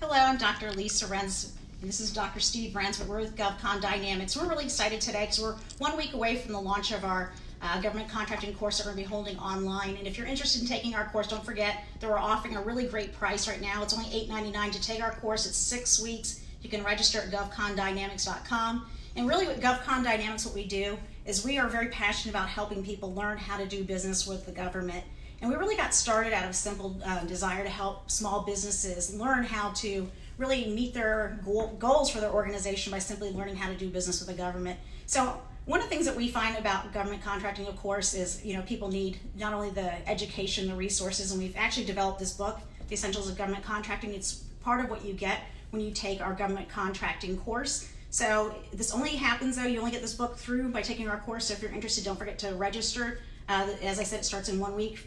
Hello, I'm Dr. Lisa Renz, and this is Dr. Steve Renz. We're with GovCon Dynamics. We're really excited today because we're 1 week away from the launch of our government contracting course that we're going to be holding online. And if you're interested in taking our course, don't forget that we're offering a really great price right now. It's only $8.99 to take our course. It's 6 weeks. You can register at govcondynamics.com. And really with GovCon Dynamics, what we do is we are very passionate about helping people learn how to do business with the government. And we really got started out of a simple desire to help small businesses learn how to really meet their goals for their organization by simply learning how to do business with the government. So one of the things that we find about government contracting, of course, is people need not only the education, the resources, and we've actually developed this book, The Essentials of Government Contracting. It's part of what you get when you take our government contracting course. So this only happens though, you only get this book through by taking our course. So if you're interested, don't forget to register. As I said, it starts in 1 week.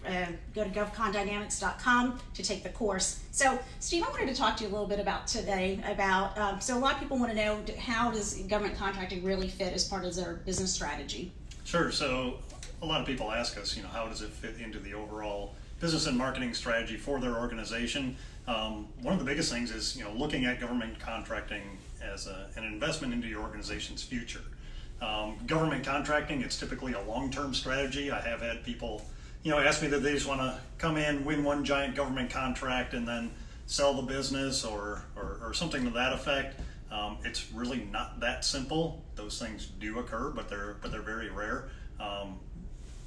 Go to govcondynamics.com to take the course. So, Steve, I wanted to talk to you a little bit about today about, so a lot of people want to know, how does government contracting really fit as part of their business strategy? Sure. So a lot of people ask us, how does it fit into the overall business and marketing strategy for their organization? One of the biggest things is, looking at government contracting as an investment into your organization's future. Government contracting, it's typically a long-term strategy. I have had people, ask me that they just want to come in, win one giant government contract, and then sell the business or something to that effect. It's really not that simple. Those things do occur, but they're very rare.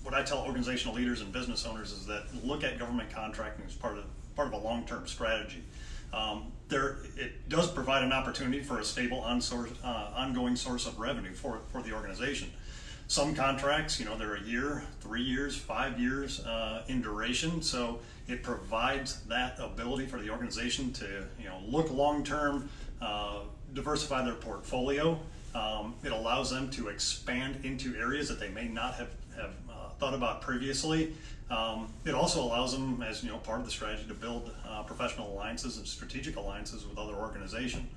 What I tell organizational leaders and business owners is that look at government contracting as part of a long-term strategy. It does provide an opportunity for a stable ongoing source of revenue for the organization. Some contracts, they're a year, 3 years, 5 years in duration, so it provides that ability for the organization to look long-term, diversify their portfolio. It allows them to expand into areas that they may not have thought about previously. It also allows them, as part of the strategy, to build professional alliances and strategic alliances with other organizations.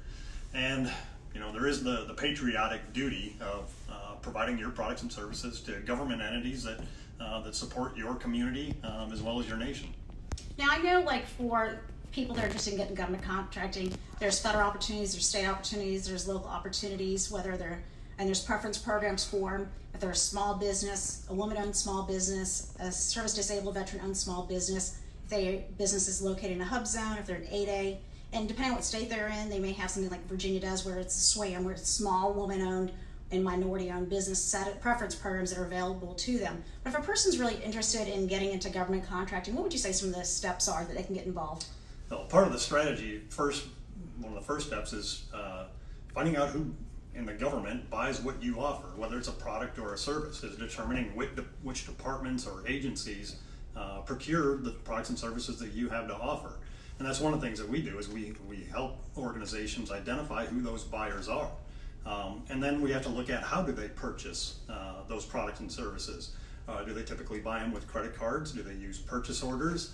And there is the patriotic duty of providing your products and services to government entities that support your community as well as your nation. Now, I know, for people that are interested in getting government contracting, there's federal opportunities, there's state opportunities, there's local opportunities, and there's preference programs for them. If they're a small business, a woman-owned small business, a service-disabled veteran-owned small business, if their business is located in a hub zone, if they're an 8A, and depending on what state they're in, they may have something like Virginia does, where it's SWAM, where it's small, woman-owned, and minority-owned business preference programs that are available to them. But if a person's really interested in getting into government contracting, what would you say some of the steps are that they can get involved? Well, part of the strategy, one of the first steps is finding out who in the government buys what you offer, whether it's a product or a service, is determining which departments or agencies procure the products and services that you have to offer. And that's one of the things that we do, is we help organizations identify who those buyers are. And then we have to look at how do they purchase those products and services. Do they typically buy them with credit cards? Do they use purchase orders?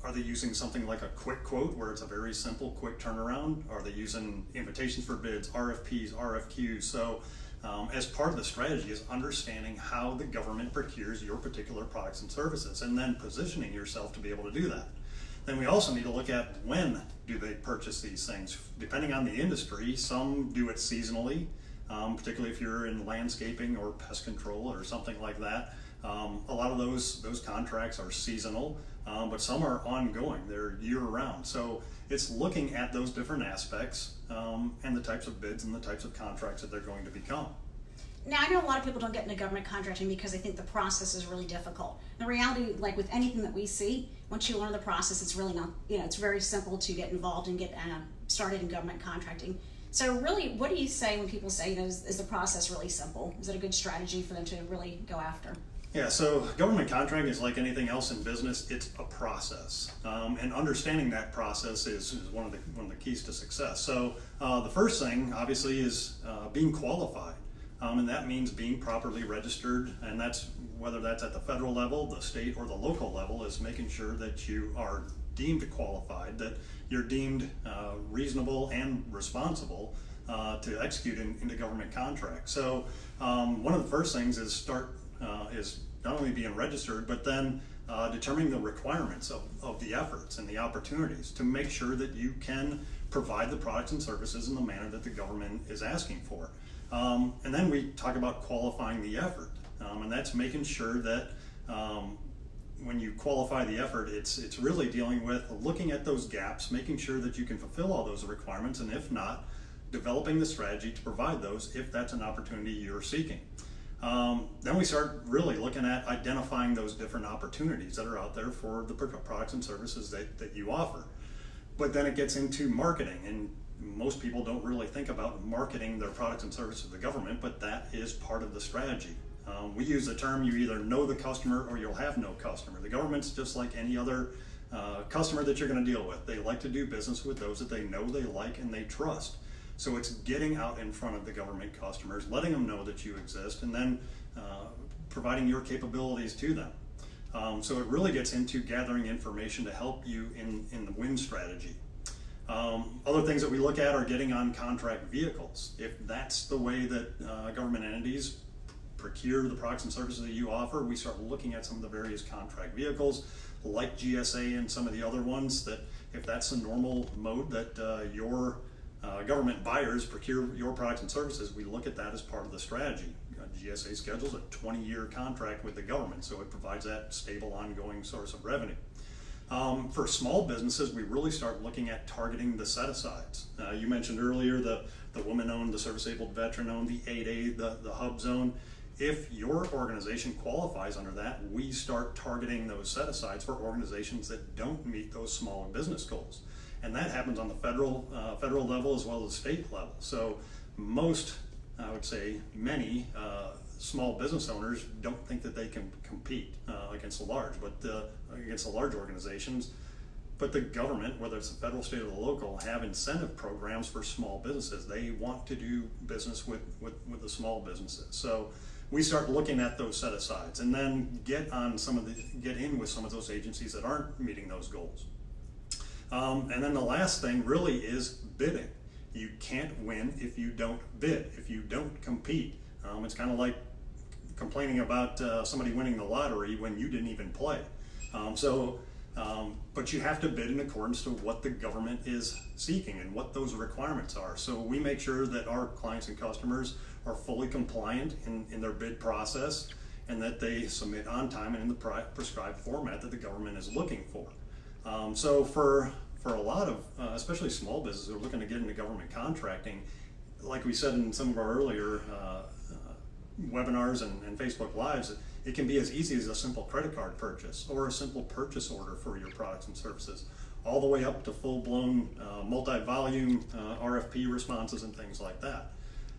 Are they using something like a quick quote, where it's a very simple, quick turnaround? Are they using invitations for bids, RFPs, RFQs? So as part of the strategy is understanding how the government procures your particular products and services, and then positioning yourself to be able to do that. Then we also need to look at when do they purchase these things. Depending on the industry, some do it seasonally, particularly if you're in landscaping or pest control or something like that. A lot of those contracts are seasonal, but some are ongoing. They're year-round. So it's looking at those different aspects and the types of bids and the types of contracts that they're going to become. Now, I know a lot of people don't get into government contracting because they think the process is really difficult. The reality, like with anything that we see, once you learn the process, it's really not, it's very simple to get involved and get started in government contracting. So really, what do you say when people say, is the process really simple? Is it a good strategy for them to really go after? Yeah, so government contracting is like anything else in business. It's a process, and understanding that process is one of the keys to success. So the first thing, obviously, is being qualified, and that means being properly registered, and that's whether that's at the federal level, the state, or the local level, is making sure that you are deemed qualified, that you're deemed reasonable and responsible to execute into government contracts. So one of the first things is is not only being registered, but then determining the requirements of the efforts and the opportunities to make sure that you can provide the products and services in the manner that the government is asking for. And then we talk about qualifying the effort, and that's making sure that when you qualify the effort, it's really dealing with looking at those gaps, making sure that you can fulfill all those requirements, and if not, developing the strategy to provide those if that's an opportunity you're seeking. Then we start really looking at identifying those different opportunities that are out there for the products and services that you offer. But then it gets into marketing, and most people don't really think about marketing their products and services to the government, but that is part of the strategy. We use the term, you either know the customer or you'll have no customer. The government's just like any other customer that you're going to deal with. They like to do business with those that they know, they like, and they trust. So it's getting out in front of the government customers, letting them know that you exist, and then providing your capabilities to them. So it really gets into gathering information to help you in the win strategy. Other things that we look at are getting on contract vehicles. If that's the way that government entities procure the products and services that you offer, we start looking at some of the various contract vehicles like GSA and some of the other ones, that if that's the normal mode that your government buyers procure your products and services, we look at that as part of the strategy. GSA schedules a 20-year contract with the government, so it provides that stable, ongoing source of revenue. For small businesses, we really start looking at targeting the set-asides. You mentioned earlier the woman-owned, the service-abled veteran-owned, the 8A, the hub zone. If your organization qualifies under that, we start targeting those set-asides for organizations that don't meet those small business goals. And that happens on the federal level as well as state level. So most, I would say many small business owners don't think that they can compete against the large organizations. But the government, whether it's the federal, state, or the local, have incentive programs for small businesses. They want to do business with the small businesses. So we start looking at those set-asides, and then get in with some of those agencies that aren't meeting those goals. And then the last thing really is bidding. You can't win if you don't bid, if you don't compete. It's kind of like complaining about somebody winning the lottery when you didn't even play. But you have to bid in accordance to what the government is seeking and what those requirements are. So we make sure that our clients and customers are fully compliant in their bid process, and that they submit on time and in the prescribed format that the government is looking for. So for a lot of, especially small businesses who are looking to get into government contracting, like we said in some of our earlier webinars and Facebook Lives, it can be as easy as a simple credit card purchase or a simple purchase order for your products and services, all the way up to full-blown multi-volume RFP responses and things like that.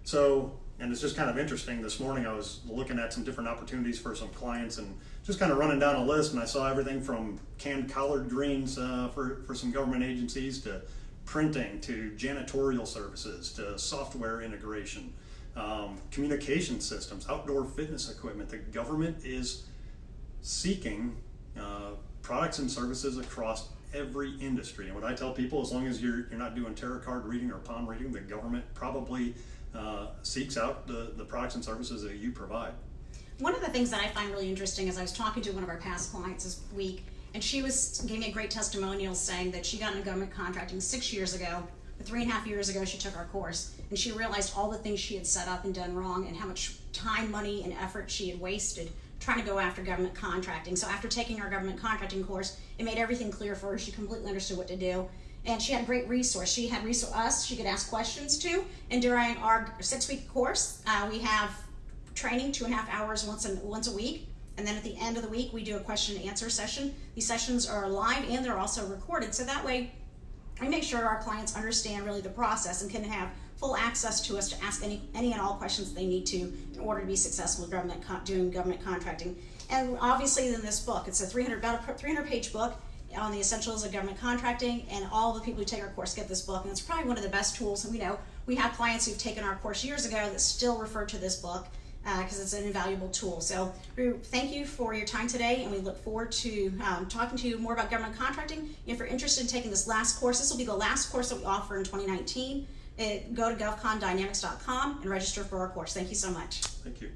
So, and it's just kind of interesting, this morning I was looking at some different opportunities for some clients and just kind of running down a list, and I saw everything from canned collard greens for some government agencies, to printing, to janitorial services, to software integration, communication systems, outdoor fitness equipment. The government is seeking products and services across every industry. And what I tell people, as long as you're not doing tarot card reading or palm reading, the government probably seeks out the products and services that you provide. One of the things that I find really interesting is I was talking to one of our past clients this week, and she gave me a great testimonial saying that she got into government contracting 6 years ago. 3.5 years ago, she took our course, and she realized all the things she had set up and done wrong, and how much time, money, and effort she had wasted trying to go after government contracting. So after taking our government contracting course, it made everything clear for her. She completely understood what to do. And she had a great resource. She had us she could ask questions to. And during our 6-week course, we have training 2.5 hours once a week. And then at the end of the week, we do a question and answer session. These sessions are live and they're also recorded. So that way, we make sure our clients understand really the process and can have full access to us to ask any and all questions they need to in order to be successful with doing government contracting. And obviously in this book, it's about a 300-page book on the essentials of government contracting, and all the people who take our course get this book, and it's probably one of the best tools. And we know we have clients who've taken our course years ago that still refer to this book because it's an invaluable tool. So thank you for your time today, and we look forward to talking to you more about government contracting. If you're interested in taking this last course, this will be the last course that we offer in 2019. Go to govcondynamics.com and register for our course. Thank you so much. Thank you.